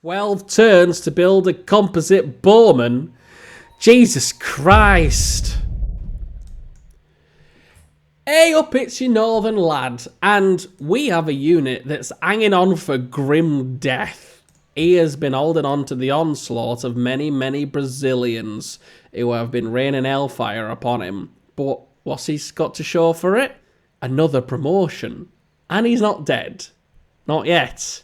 12 turns to build a composite bowman? Jesus Christ. Hey up, it's your northern lad, and we have a unit that's hanging on for grim death. He has been holding on to the onslaught of many Brazilians who have been raining hellfire upon him. But what's he got to show for it? Another promotion. And he's not dead. Not yet.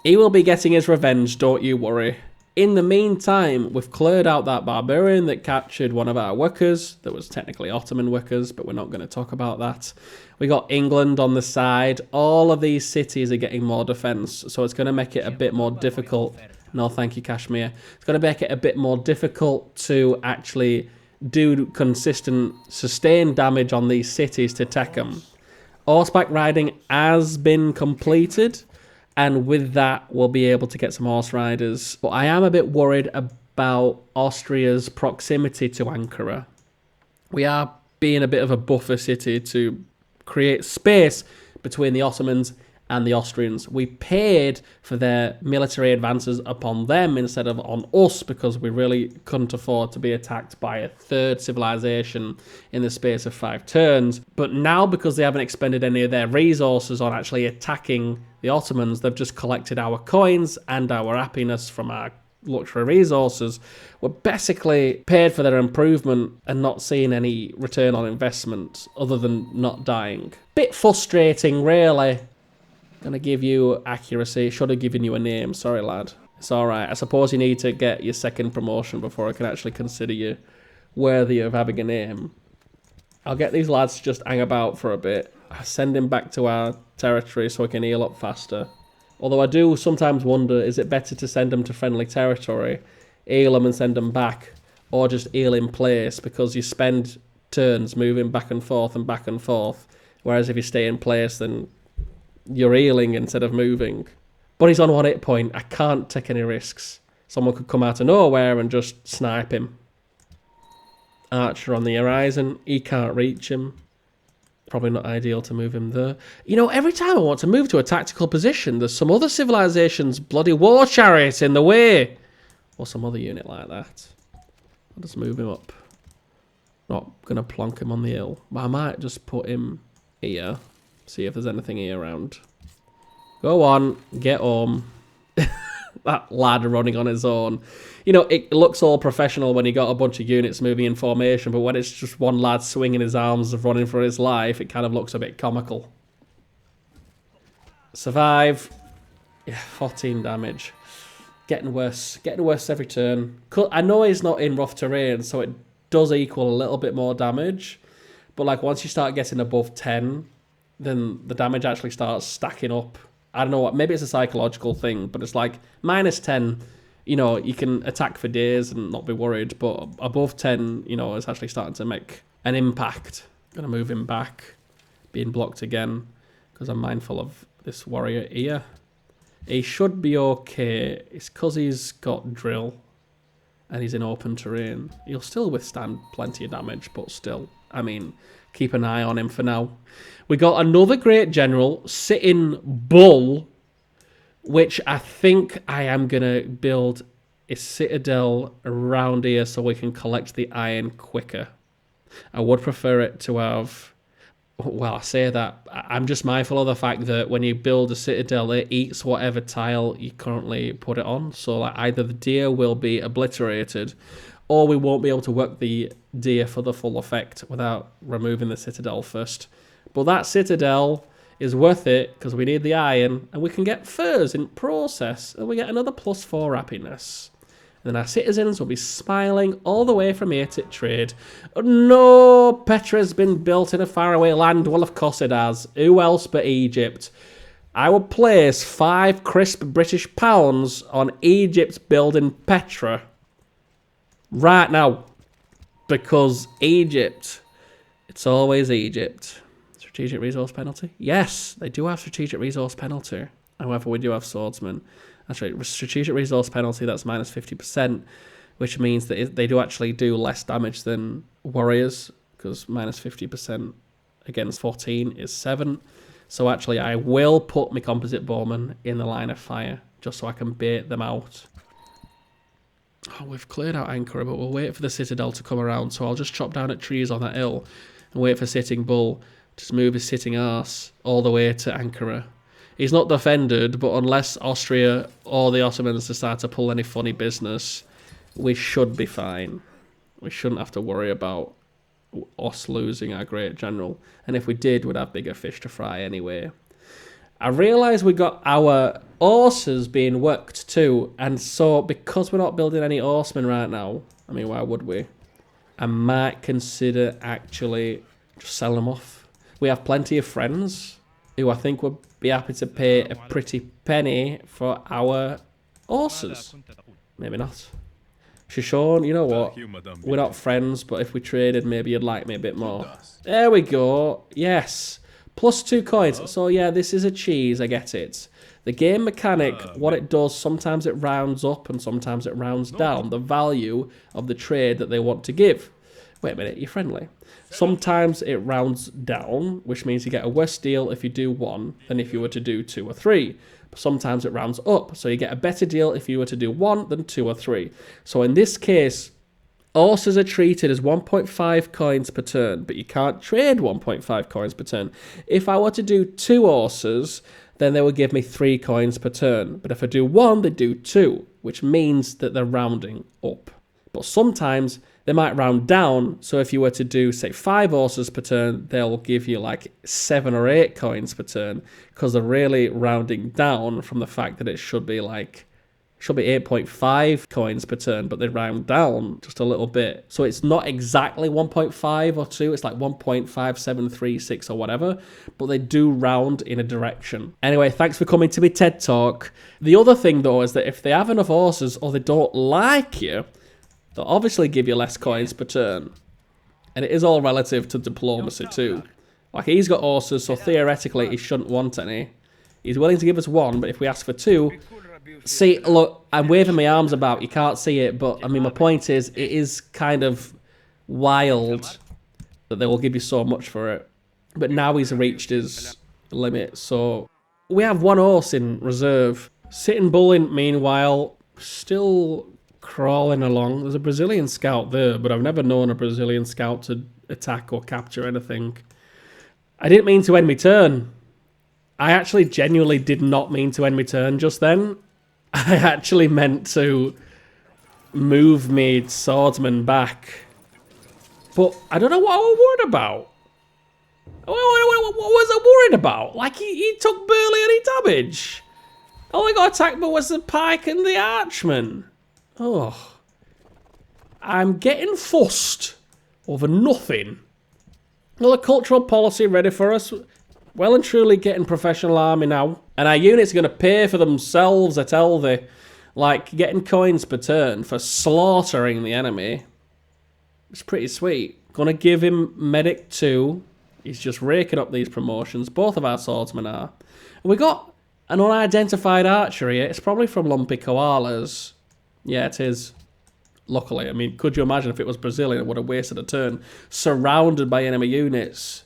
He will be getting his revenge, don't you worry. In the meantime, we've cleared out that barbarian that captured one of our workers. That was technically Ottoman workers, but we're not going to talk about that. We got England on the side. All of these cities are getting more defense, so it's going to make it a bit more difficult. No, thank you, Kashmir. It's going to make it a bit more difficult to actually do consistent, sustained damage on these cities to take them. Horseback riding has been completed. And with that, we'll be able to get some horse riders. But I am a bit worried about Austria's proximity to Ankara. We are being a bit of a buffer city to create space between the Ottomans and the Austrians. We paid for their military advances upon them instead of on us because we really couldn't afford to be attacked by a third civilization in the space of 5 turns. But now, because they haven't expended any of their resources on actually attacking the Ottomans, they've just collected our coins and our happiness from our luxury resources. We're basically paid for their improvement and not seeing any return on investment other than not dying. Bit frustrating, really. Gonna give you accuracy. Should have given you a name. Sorry, lad. It's alright. I suppose you need to get your second promotion before I can actually consider you worthy of having a name. I'll get these lads to just hang about for a bit. I send him back to our territory so I can heal up faster. Although I do sometimes wonder, is it better to send them to friendly territory, heal them and send them back, or just heal in place because you spend turns moving back and forth, whereas if you stay in place then you're healing instead of moving. But he's on 1 hit point. I can't take any risks. Someone could come out of nowhere and just snipe him. Archer on the horizon. He can't reach him. Probably not ideal to move him there. You know, every time I want to move to a tactical position, there's some other civilization's bloody war chariot in the way. Or some other unit like that. I'll just move him up. Not going to plonk him on the hill. But I might just put him here. See if there's anything here around. Go on, get home. That lad running on his own. You know, it looks all professional when you got a bunch of units moving in formation, but when it's just one lad swinging his arms and running for his life, it kind of looks a bit comical. Survive. Yeah, 14 damage. Getting worse. Getting worse every turn. I know he's not in rough terrain, so it does equal a little bit more damage. But like once you start getting above 10... then the damage actually starts stacking up. I don't know what, maybe it's a psychological thing, but it's like minus 10, you know, you can attack for days and not be worried, but above 10, you know, it's actually starting to make an impact. Gonna move him back, being blocked again, because I'm mindful of this warrior here. He should be okay. It's because he's got drill and he's in open terrain. He'll still withstand plenty of damage, but still, I mean, keep an eye on him for now. We got another great general, Sitting Bull, which I think I am going to build a citadel around here so we can collect the iron quicker. I would prefer it to have... Well, I say that. I'm just mindful of the fact that when you build a citadel, it eats whatever tile you currently put it on. So like, either the deer will be obliterated, or we won't be able to work the deer for the full effect without removing the citadel first. But that citadel is worth it because we need the iron and we can get furs in process and we get another +4 happiness. And then our citizens will be smiling all the way from here to trade. No, Petra's been built in a faraway land. Well, of course it has. Who else but Egypt? I will place 5 crisp British pounds on Egypt building Petra right now. Because Egypt, it's always Egypt. Strategic resource penalty? Yes, they do have strategic resource penalty. However, we do have swordsmen. That's right, strategic resource penalty, that's minus 50%, which means that they do actually do less damage than warriors, because minus 50% against 14 is 7. So actually, I will put my composite bowman in the line of fire, just so I can bait them out. Oh, we've cleared out Ankara, but we'll wait for the Citadel to come around, so I'll just chop down at trees on that hill and wait for Sitting Bull to move his sitting arse all the way to Ankara. He's not defended, but unless Austria or the Ottomans decide to pull any funny business, we should be fine. We shouldn't have to worry about us losing our great general. And if we did, we'd have bigger fish to fry anyway. I realise we got our horses being worked too, and so because we're not building any horsemen right now, I mean, why would we? I might consider actually just selling them off. We have plenty of friends who I think would be happy to pay a pretty penny for our horses. Maybe not. Shishon, you know what? We're not friends, but if we traded, maybe you'd like me a bit more. There we go. Yes. Plus 2 coins. So yeah, this is a cheese, I get it. The game mechanic, what it does, sometimes it rounds up and sometimes it rounds down the value of the trade that they want to give. Wait a minute, you're friendly. Sometimes it rounds down, which means you get a worse deal if you do 1 than if you were to do 2 or 3. Sometimes it rounds up, so you get a better deal if you were to do 1 than 2 or 3. So in this case, horses are treated as 1.5 coins per turn, but you can't trade 1.5 coins per turn. If I were to do 2 horses, then they would give me 3 coins per turn. But if I do 1, they do 2, which means that they're rounding up. But sometimes they might round down, so if you were to do, say, 5 horses per turn, they'll give you like 7 or 8 coins per turn, because they're really rounding down from the fact that it should be 8.5 coins per turn, but they round down just a little bit. So it's not exactly 1.5 or 2, it's like 1.5736 or whatever, but they do round in a direction. Anyway, thanks for coming to my TED Talk. The other thing though is that if they have enough horses or they don't like you, they'll obviously give you less coins per turn. And it is all relative to diplomacy too. Like, he's got horses, so theoretically he shouldn't want any. He's willing to give us 1, but if we ask for 2... See, look, I'm waving my arms about. You can't see it, but, I mean, my point is, it is kind of wild that they will give you so much for it. But now he's reached his limit, so... We have 1 horse in reserve. Sitting Bull, meanwhile, still crawling along. There's a Brazilian scout there, but I've never known a Brazilian scout to attack or capture anything. I didn't mean to end my turn. I actually genuinely did not mean to end my turn just then. I actually meant to move me swordsman back. But I don't know what I was worried about. What was I worried about? Like, he took barely any damage. All I got attacked by was the pike and the archman. Oh. I'm getting fussed over nothing. Another cultural policy ready for us. Well and truly getting professional army now. And our units are going to pay for themselves, I tell thee. Like, getting coins per turn for slaughtering the enemy. It's pretty sweet. Gonna give him Medic 2. He's just raking up these promotions. Both of our swordsmen are. And we got an unidentified archer here. It's probably from Lumpy Koalas. Yeah, it is. Luckily, I mean, could you imagine if it was Brazilian, it would have wasted a turn. Surrounded by enemy units.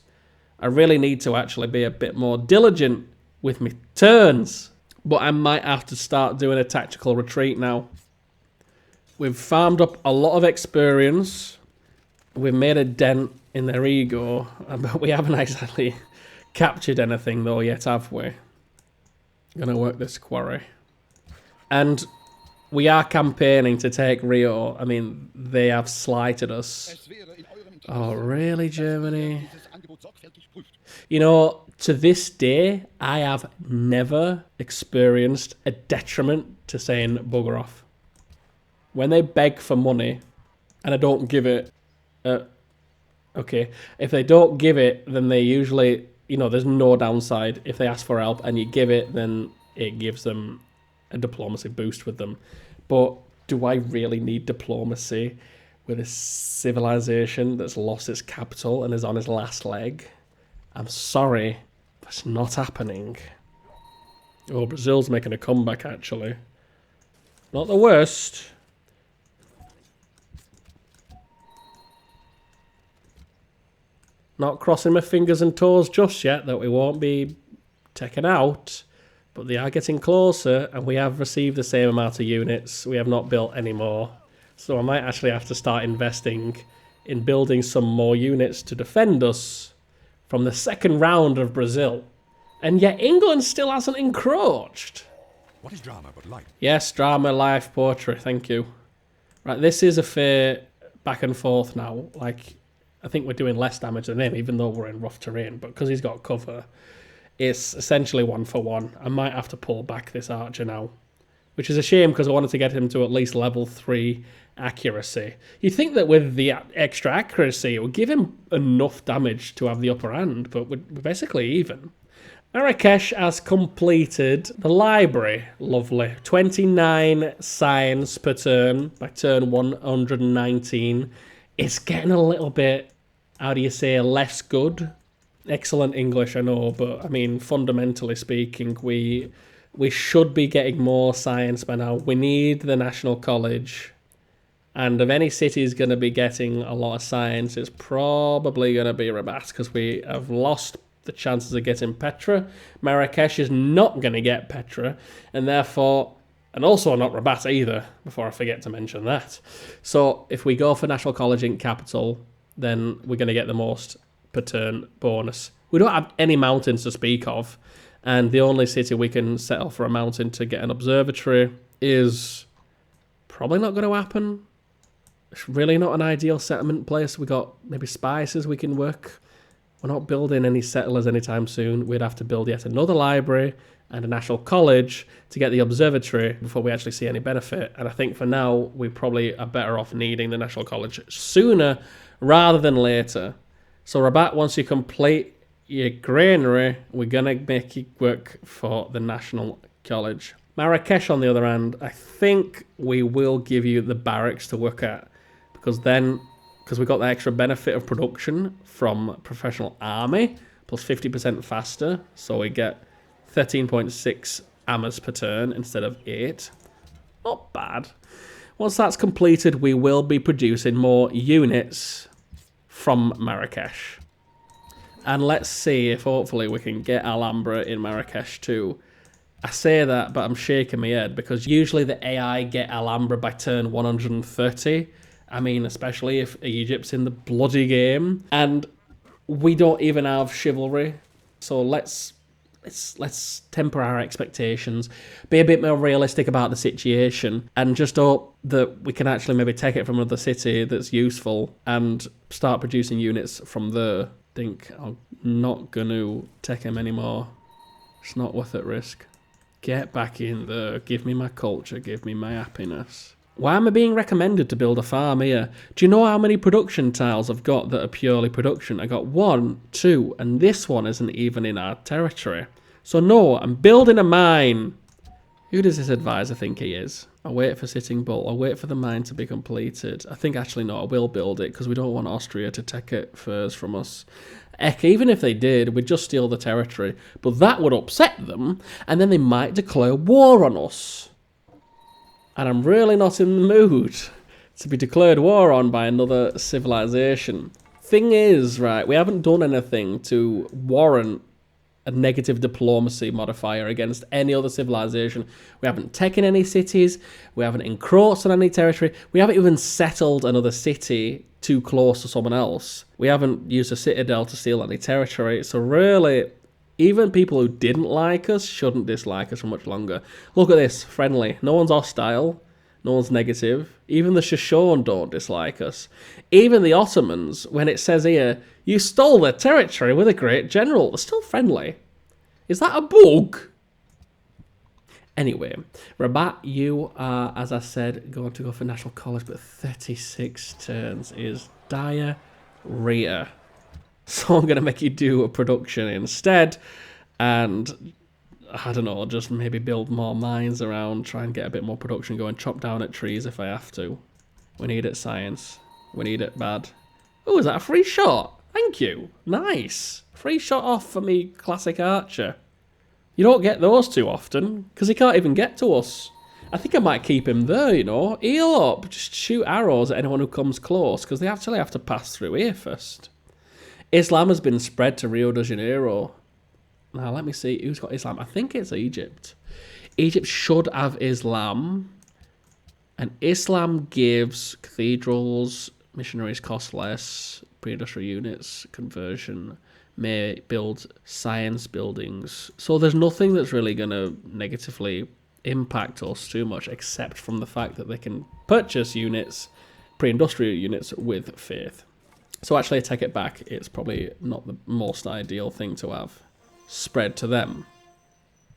I really need to actually be a bit more diligent with my turns. But I might have to start doing a tactical retreat now. We've farmed up a lot of experience. We've made a dent in their ego. But we haven't exactly captured anything though yet, have we? Gonna work this quarry. And we are campaigning to take Rio. I mean, they have slighted us. Oh, really, Germany? You know, to this day, I have never experienced a detriment to saying bugger off. When they beg for money, and I don't give it, okay, if they don't give it, then they usually, you know, there's no downside. If they ask for help and you give it, then it gives them a diplomacy boost with them. But do I really need diplomacy with a civilization that's lost its capital and is on its last leg? I'm sorry, that's not happening. Oh, Brazil's making a comeback, actually. Not the worst. Not crossing my fingers and toes just yet that we won't be taken out. But they are getting closer, and we have received the same amount of units. We have not built any more. So I might actually have to start investing in building some more units to defend us from the second round of Brazil. And yet England still hasn't encroached. What is drama but life? Yes, drama, life, poetry, thank you. Right, this is a fair back and forth now. Like, I think we're doing less damage than him, even though we're in rough terrain. But because he's got cover, it's essentially 1-for-1. I might have to pull back this archer now, which is a shame because I wanted to get him to at least level 3 accuracy. You'd think that with the extra accuracy, it would give him enough damage to have the upper hand, but we're basically even. Marrakesh has completed the library. Lovely. 29 science per turn by turn 119. It's getting a little bit, how do you say, less good. Excellent English, I know, but I mean, fundamentally speaking, we should be getting more science by now. We need the National College. And if any city is going to be getting a lot of science, it's probably going to be Rabat, because we have lost the chances of getting Petra. Marrakesh is not going to get Petra, and therefore, and also not Rabat either, before I forget to mention that. So if we go for National College in capital, then we're going to get the most per turn bonus. We don't have any mountains to speak of, and the only city we can settle for a mountain to get an observatory is probably not going to happen. It's really not an ideal settlement place. We got maybe spices we can work. We're not building any settlers anytime soon. We'd have to build yet another library and a national college to get the observatory before we actually see any benefit. And I think for now, we probably are better off needing the national college sooner rather than later. So Rabat, once you complete your granary, we're going to make it work for the national college. Marrakesh, on the other hand, I think we will give you the barracks to work at, because we got the extra benefit of production from professional army, plus 50% faster, so we get 13.6 ammers per turn instead of 8. Not bad. Once that's completed, we will be producing more units from Marrakesh. And let's see if hopefully we can get Alhambra in Marrakesh too. I say that, but I'm shaking my head, because usually the AI get Alhambra by turn 130. I mean, especially if Egypt's in the bloody game. And we don't even have chivalry. So let's temper our expectations. Be a bit more realistic about the situation. And just hope that we can actually maybe take it from another city that's useful and start producing units from there. I think I'm not going to take him anymore. It's not worth it risk. Get back in there. Give me my culture. Give me my happiness. Why am I being recommended to build a farm here? Do you know how many production tiles I've got that are purely production? I got 1, 2, and this one isn't even in our territory. So no, I'm building a mine. Who does this advisor think he is? I'll wait for Sitting Bull. I'll wait for the mine to be completed. I think actually no, I will build it, because we don't want Austria to take it first from us. Heck, even if they did, we'd just steal the territory. But that would upset them, and then they might declare war on us. And I'm really not in the mood to be declared war on by another civilization. Thing is, right, we haven't done anything to warrant a negative diplomacy modifier against any other civilization. We haven't taken any cities. We haven't encroached on any territory. We haven't even settled another city too close to someone else. We haven't used a citadel to steal any territory. So really, even people who didn't like us shouldn't dislike us for much longer. Look at this, friendly. No one's hostile. No one's negative. Even the Shoshone don't dislike us. Even the Ottomans, when it says here, you stole their territory with a great general, they're still friendly. Is that a bug? Anyway, Rabat, you are, as I said, going to go for National College, but 36 turns is diarrhea. So I'm going to make you do a production instead, and I don't know, just maybe build more mines around, try and get a bit more production going, chop down at trees if I have to. We need it science. We need it bad. Oh, is that a free shot? Thank you. Nice. Free shot off for me classic archer. You don't get those too often, because he can't even get to us. I think I might keep him there, you know. Heal up. Just shoot arrows at anyone who comes close, because they actually have to pass through here first. Islam has been spread to Rio de Janeiro. Now, let me see. Who's got Islam? I think it's Egypt. Egypt should have Islam. And Islam gives cathedrals, missionaries cost less, pre-industrial units, conversion, may build science buildings. So there's nothing that's really going to negatively impact us too much, except from the fact that they can purchase units, pre-industrial units, with faith. So actually, I take it back. It's probably not the most ideal thing to have spread to them.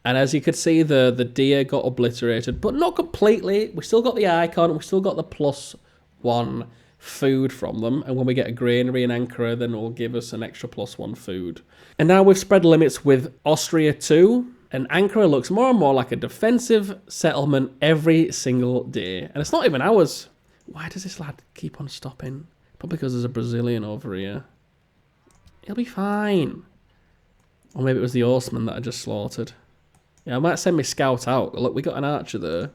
And as you could see, the deer got obliterated, but not completely. We still got the icon. We still got the +1 food from them. And when we get a granary in Ankara, then it'll give us an extra +1 food. And now we've spread limits with Austria too. And Ankara looks more and more like a defensive settlement every single day. And it's not even ours. Why does this lad keep on stopping? Probably because there's a Brazilian over here. He'll be fine. Or maybe it was the horseman that I just slaughtered. Yeah, I might send my scout out. Look, we got an archer there.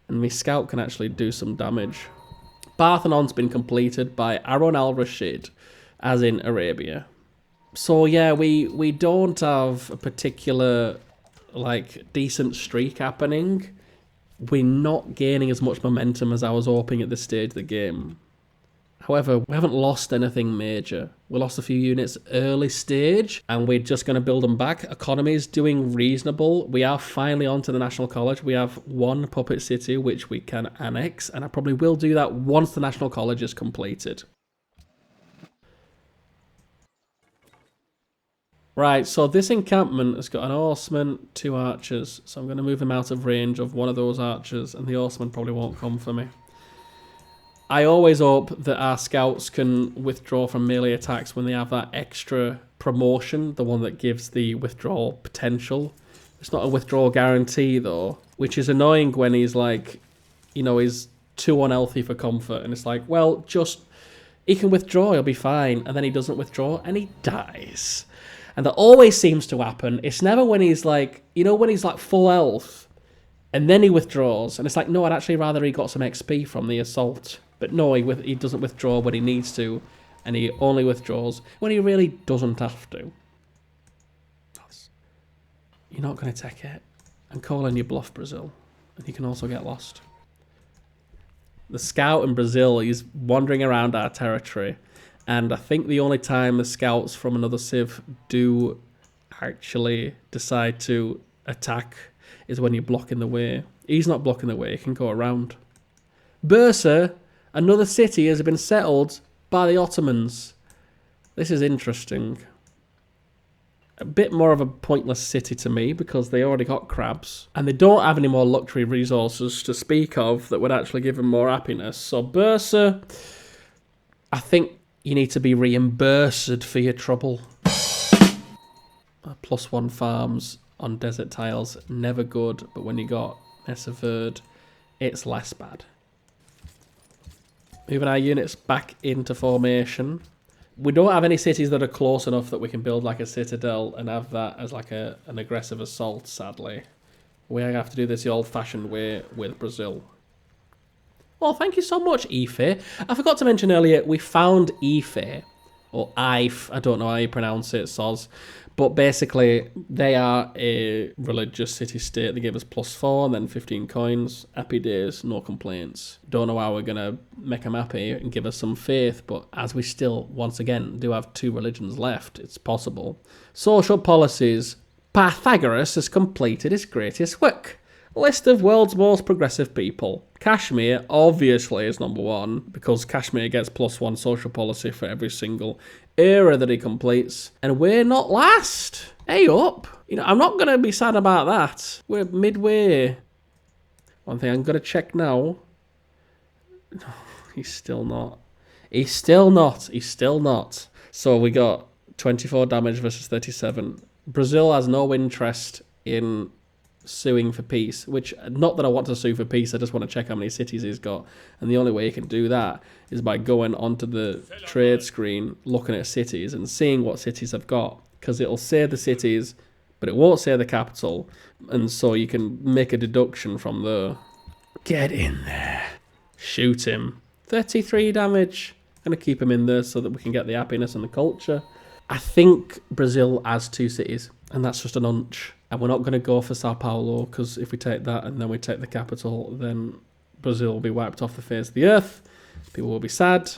And my scout can actually do some damage. Parthenon's been completed by Harun al-Rashid, as in Arabia. So yeah, we don't have a particular, like, decent streak happening. We're not gaining as much momentum as I was hoping at this stage of the game. However, we haven't lost anything major. We lost a few units early stage, and we're just going to build them back. Economy is doing reasonable. We are finally onto the National College. We have one puppet city which we can annex, and I probably will do that once the National College is completed. Right, so this encampment has got an horseman, 2 archers, so I'm going to move him out of range of one of those archers, and the horseman probably won't come for me. I always hope that our scouts can withdraw from melee attacks when they have that extra promotion, the one that gives the withdrawal potential. It's not a withdrawal guarantee though, which is annoying when he's like, you know, he's too unhealthy for comfort, and it's like, well, just, he can withdraw, he'll be fine, and then he doesn't withdraw, and he dies. And that always seems to happen. It's never when he's like, you know, when he's like full health, and then he withdraws, and it's like, no, I'd actually rather he got some XP from the assault. But no, he doesn't withdraw when he needs to, and he only withdraws when he really doesn't have to. You're not going to take it. I'm calling you bluff, Brazil. And you can also get lost. The scout in Brazil is wandering around our territory, and I think the only time the scouts from another civ do actually decide to attack is when you're blocking the way. He's not blocking the way, he can go around. Bursa, another city, has been settled by the Ottomans. This is interesting. A bit more of a pointless city to me because they already got crabs. And they don't have any more luxury resources to speak of that would actually give them more happiness. So Bursa, I think you need to be reimbursed for your trouble. +1 farms on desert tiles, never good. But when you got Mesa Verde, it's less bad. Moving our units back into formation. We don't have any cities that are close enough that we can build like a citadel and have that as like an aggressive assault, sadly. We have to do this the old-fashioned way with Brazil. Well, thank you so much, Ife. I forgot to mention earlier, we found Ife, or Ife, I don't know how you pronounce it, soz. But basically, they are a religious city-state. They give us +4 and then 15 coins. Happy days, no complaints. Don't know how we're going to make them happy and give us some faith, but as we still, once again, do have 2 religions left, it's possible. Social policies. Pythagoras has completed his greatest work. List of world's most progressive people. Kashmir, obviously, is number 1, because Kashmir gets +1 social policy for every single era that he completes. And we're not last. Hey up. You know, I'm not going to be sad about that. We're midway. One thing I'm going to check now. No, he's still not. He's still not. He's still not. So we got 24 damage versus 37. Brazil has no interest in suing for peace, which, not that I want to sue for peace, I just want to check how many cities he's got, and the only way you can do that is by going onto the trade screen, looking at cities and seeing what cities I've got, because it'll say the cities but it won't say the capital, and so you can make a deduction from there. Get in there, shoot him. 33 damage. Gonna keep him in there so that we can get the happiness and the culture. I think Brazil has 2 cities. And that's just an hunch. And we're not going to go for Sao Paulo, because if we take that and then we take the capital, then Brazil will be wiped off the face of the earth. People will be sad.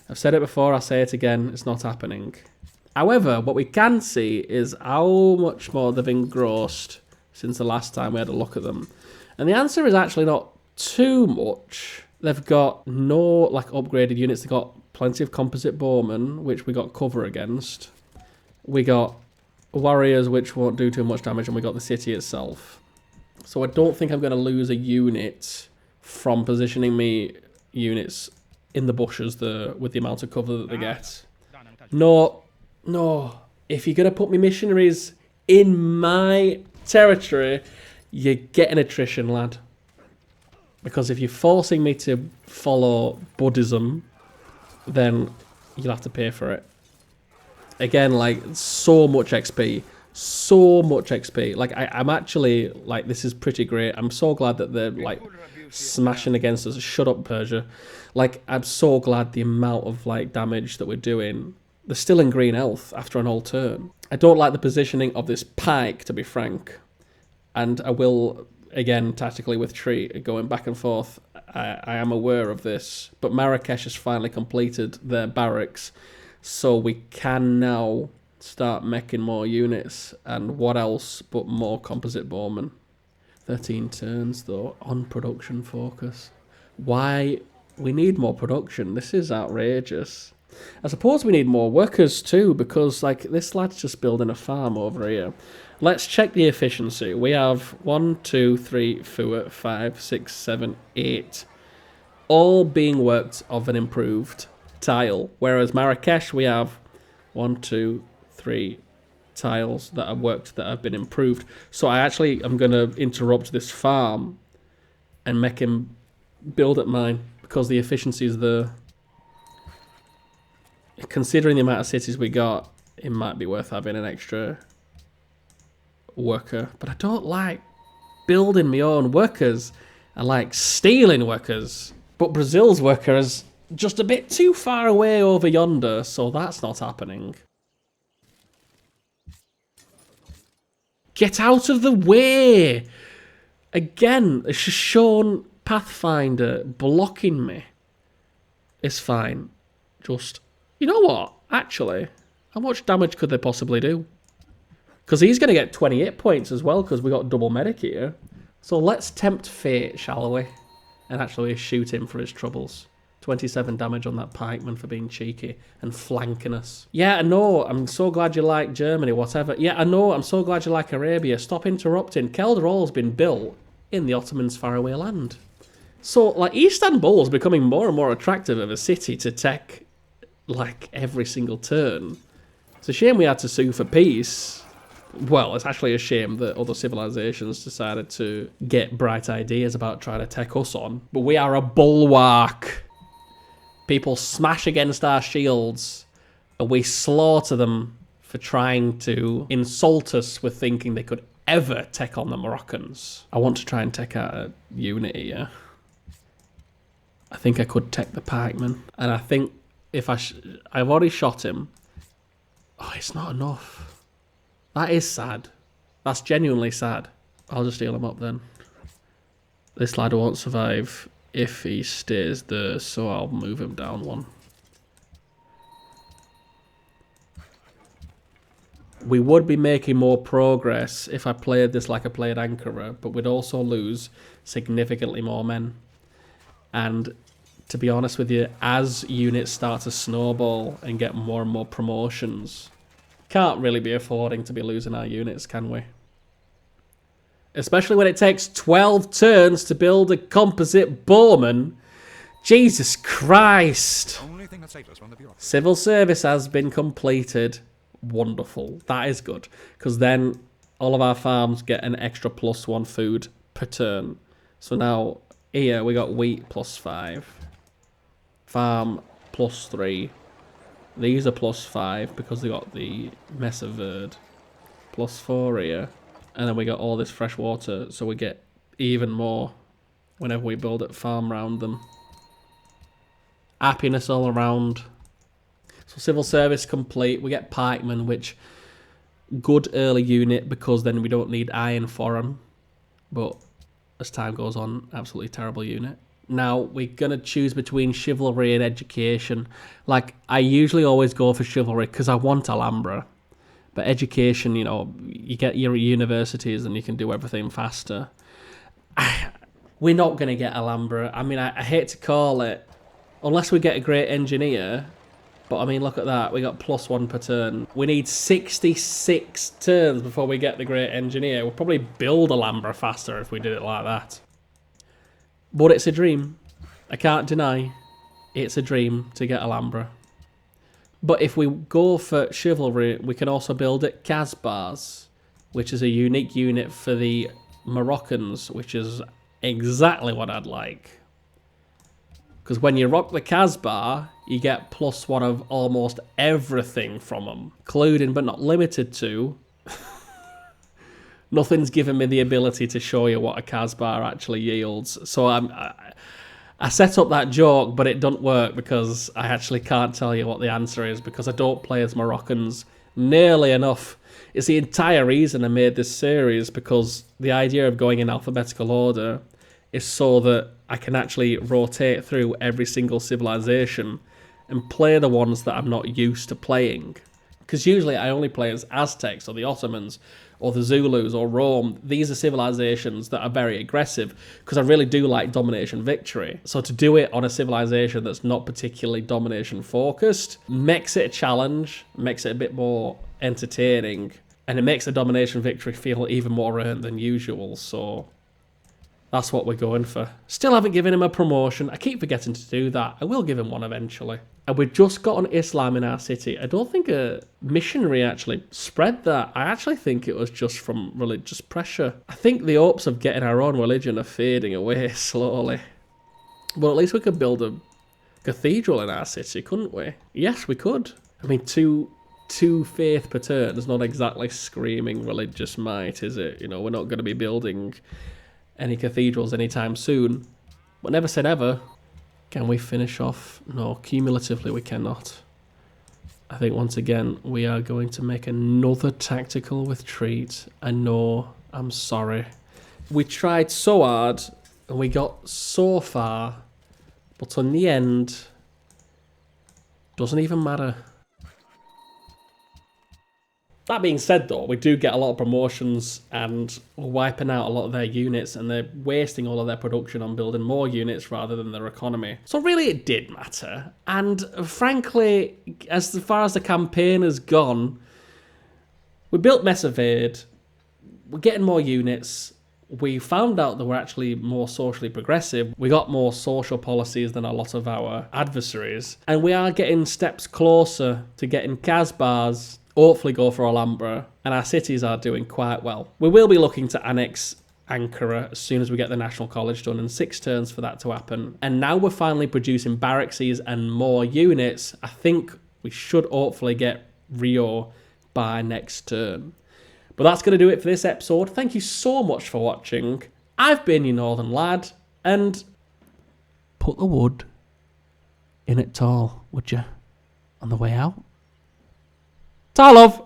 I've said it before, I'll say it again, it's not happening. However, what we can see is how much more they've engrossed since the last time we had a look at them. And the answer is actually not too much. They've got no like upgraded units. They've got plenty of composite bowmen, which we got cover against. We got warriors, which won't do too much damage, and we got the city itself. So I don't think I'm going to lose a unit from positioning me units in the bushes with the amount of cover that they get. No. If you're going to put me missionaries in my territory, you're getting attrition, lad. Because if you're forcing me to follow Buddhism, then you'll have to pay for it. Again, like, so much XP. So much XP. Like, I'm actually, like, this is pretty great. I'm so glad that they're, like, smashing against us. Shut up, Persia. Like, I'm so glad the amount of, like, damage that we're doing. They're still in green health after an whole turn. I don't like the positioning of this pike, to be frank. And I will, again, tactically with Tree, going back and forth. I am aware of this. But Marrakesh has finally completed their barracks. So we can now start making more units. And what else but more composite bowmen. 13 turns, though, on production focus. Why? We need more production. This is outrageous. I suppose we need more workers too, because like this lad's just building a farm over here. Let's check the efficiency. We have 1, 2, 3, 4, 5, 6, 7, 8, all being worked of an improved tile. Whereas Marrakesh, we have 1, 2, 3 tiles that are worked that have been improved. So I actually am going to interrupt this farm and make him build at mine because the efficiency is there. Considering the amount of cities we got, it might be worth having an extra worker. But I don't like building my own workers. I like stealing workers. But Brazil's worker is just a bit too far away over yonder, so that's not happening. Get out of the way! Again, a Shoshone Pathfinder blocking me. It's fine. Just... You know what? Actually, how much damage could they possibly do? Because he's going to get 28 points as well, because we got double medic here. So let's tempt fate, shall we? And actually shoot him for his troubles. 27 damage on that pikeman for being cheeky and flanking us. Yeah, I know. I'm so glad you like Germany, whatever. Yeah, I know. I'm so glad you like Arabia. Stop interrupting. Kelderall's been built in the Ottomans' faraway land. So, like, Istanbul's becoming more and more attractive of a city to take... like every single turn. It's a shame we had to sue for peace. Well, it's actually a shame that other civilizations decided to get bright ideas about trying to take us on. But we are a bulwark. People smash against our shields and we slaughter them for trying to insult us with thinking they could ever take on the Moroccans. I want to try and take out a unit here. I think I could take the pikeman. And I think if I've already shot him. Oh, it's not enough. That is sad. That's genuinely sad. I'll just heal him up then. This lad won't survive if he stays there, so I'll move him down one. We would be making more progress if I played this like I played Ankara, but we'd also lose significantly more men. And... to be honest with you, as units start to snowball and get more and more promotions, can't really be affording to be losing our units, can we? Especially when it takes 12 turns to build a composite bowman. Jesus Christ! Only thing that saves us from the bureaucracy. Civil service has been completed. Wonderful. That is good. Because then all of our farms get an extra +1 food per turn. So now, here we got wheat +5. Farm +3. These are +5 because they got the Mesa Verde. +4 here. And then we got all this fresh water, so we get even more whenever we build a farm around them. Happiness all around. So civil service complete. We get pikemen, which good early unit because then we don't need iron for them. But as time goes on, absolutely terrible unit. Now, we're going to choose between chivalry and education. Like, I usually always go for chivalry because I want Alhambra. But education, you know, you get your universities and you can do everything faster. We're not going to get Alhambra. I mean, I hate to call it, unless we get a great engineer. But, I mean, look at that. We got +1 per turn. We need 66 turns before we get the great engineer. We'll probably build Alhambra faster if we did it like that. But it's a dream. I can't deny it's a dream to get Alhambra. But if we go for chivalry, we can also build at Casbahs, which is a unique unit for the Moroccans, which is exactly what I'd like. Because when you rock the Casbah, you get +1 of almost everything from them, including but not limited to. Nothing's given me the ability to show you what a Casbah actually yields. So I set up that joke, but it doesn't work because I actually can't tell you what the answer is because I don't play as Moroccans nearly enough. It's the entire reason I made this series, because the idea of going in alphabetical order is so that I can actually rotate through every single civilization and play the ones that I'm not used to playing. Because usually I only play as Aztecs or the Ottomans or the Zulus or Rome. These are civilizations that are very aggressive because I really do like domination victory. So to do it on a civilization that's not particularly domination focused makes it a challenge, makes it a bit more entertaining, and it makes the domination victory feel even more earned than usual. So that's what we're going for. Still haven't given him a promotion. I keep forgetting to do that. I will give him one eventually. And we've just got an Islam in our city. I don't think a missionary actually spread that. I actually think it was just from religious pressure. I think the hopes of getting our own religion are fading away slowly. Well, at least we could build a cathedral in our city, couldn't we? Yes, we could. I mean, two faith per turn is not exactly screaming religious might, is it? You know, we're not going to be building any cathedrals anytime soon. But never say never. Can we finish off? No, cumulatively we cannot. I think once again we are going to make another tactical retreat. I know, I'm sorry. We tried so hard and we got so far, but in the end, doesn't even matter. That being said though, we do get a lot of promotions and we're wiping out a lot of their units and they're wasting all of their production on building more units rather than their economy. So really it did matter. And frankly, as far as the campaign has gone, we built Mesavade, we're getting more units, we found out that we're actually more socially progressive, we got more social policies than a lot of our adversaries, and we are getting steps closer to getting Casbahs, hopefully go for Alhambra, and our cities are doing quite well. We will be looking to annex Ankara as soon as we get the National College done, and 6 turns for that to happen. And now we're finally producing barrackses and more units. I think we should hopefully get Rio by next turn. But that's going to do it for this episode. Thank you so much for watching. I've been your Northern Lad, and put the wood in it tall, would you, on the way out? Ta love!